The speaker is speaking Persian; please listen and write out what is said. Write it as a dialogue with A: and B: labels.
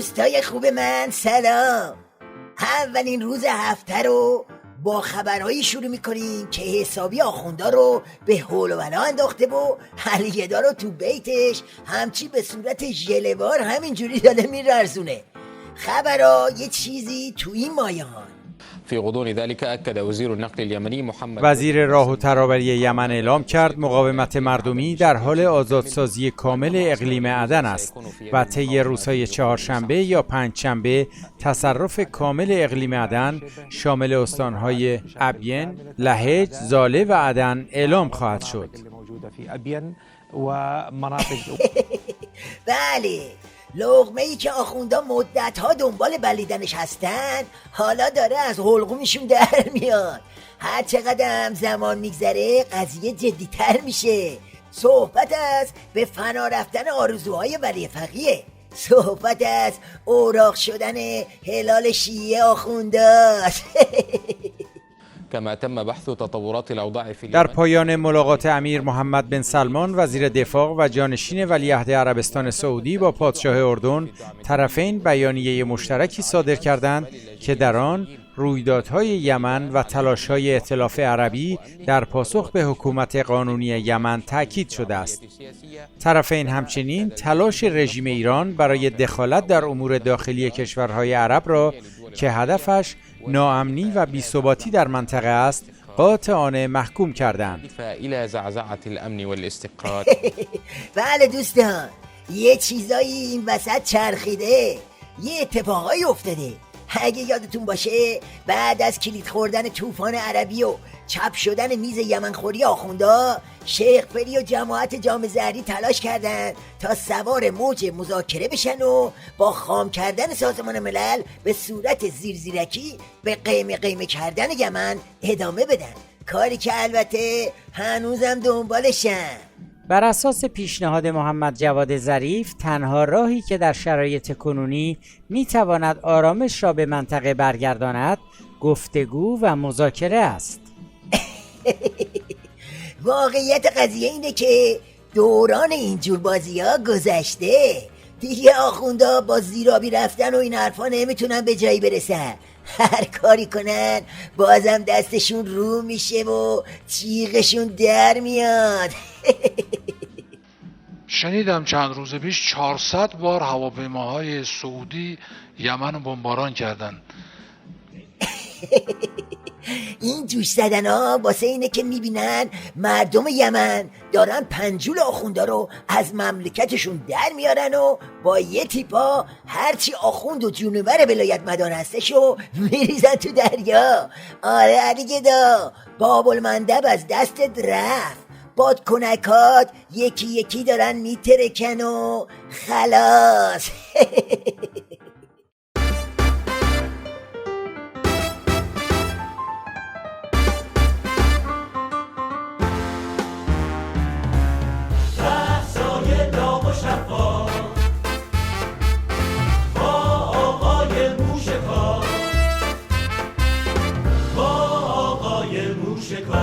A: دوستای خوب من سلام. اولین روز هفته رو با خبرهایی شروع میکنیم که حسابی آخوندا رو به هول و بلا انداخته و علیگدا رو تو بیتش همچی به صورت ژله‌وار همینجوری داده میرزونه. خبرها یه چیزی تو این مایه‌ها.
B: في غضون ذلك أكد وزير النقل اليمني محمد
C: وزیر راه و ترابری یمن اعلام کرد مقاومت مردمی در حال آزادسازی کامل اقلیم عدن است و طی روزهای چهارشنبه یا پنجشنبه تصرف کامل اقلیم عدن شامل استانهای ابین، لهج، زاله و عدن اعلام خواهد شد.
A: بله، لقمه‌ای که آخوندا مدت‌ها دنبال بلیدنش هستن حالا داره از حلقومشون در میاد. هر چقدر هم زمان میگذره قضیه جدی‌تر میشه. صحبت از به فنا رفتن آرزوهای ولی فقیه. صحبت از اوراق شدن هلال شیعه آخونداست.
B: كما تم بحث تطورات الأوضاع في
C: در پایان ملاقات امیر محمد بن سلمان وزیر دفاع و جانشین ولیعهد عربستان سعودی با پادشاه اردن، طرفین بیانیه مشترکی صادر کردند که در آن رویدادهای یمن و تلاش‌های ائتلاف عربی در پاسخ به حکومت قانونی یمن تأکید شده است. طرفین همچنین تلاش رژیم ایران برای دخالت در امور داخلی کشورهای عرب را که هدفش ناامنی و بی‌ثباتی در منطقه است قاطعانه محکوم کردند.
B: إلى زعزعة الأمن والاستقرار.
A: بله دوستان، یه چیزایی این وسط چرخیده، یه اتفاقایی افتاده. اگه یادتون باشه بعد از کلید خوردن طوفان عربی و چپ شدن میز یمن خوری آخوندا، شیخ فری و جماعت جام زهری تلاش کردن تا سوار موج مذاکره بشن و با خام کردن سازمان ملل به صورت زیرزیرکی به قیمه کردن یمن ادامه بدن، کاری که البته هنوزم دنبالشن.
D: بر اساس پیشنهاد محمد جواد ظریف، تنها راهی که در شرایط کنونی میتواند آرامش را به منطقه برگرداند گفتگو و مذاکره است.
A: واقعیت قضیه اینه که دوران اینجور بازی ها گذشته دیگه. آخوندا با زیرابی رفتن و این حرفا نمیتونن به جایی برسن. هر کاری کنن بازم دستشون رو میشه و چیغشون در میاد.
E: شنیدم چند روز پیش 400 بار هواپیماهای سعودی یمن رو بمباران کردن.
A: این جوش زدن ها واسه اینه که میبینن مردم یمن دارن پنجول آخوندا رو از مملکتشون در میارن و با یه تیپا هرچی آخوند و جونور ولایت مدار هستشو میریزن تو دریا. آره علیگدا، باب المندب از دستت رفت. بادکنکات یکی یکی دارن میترکن و خلاص.
F: با آقای موشکار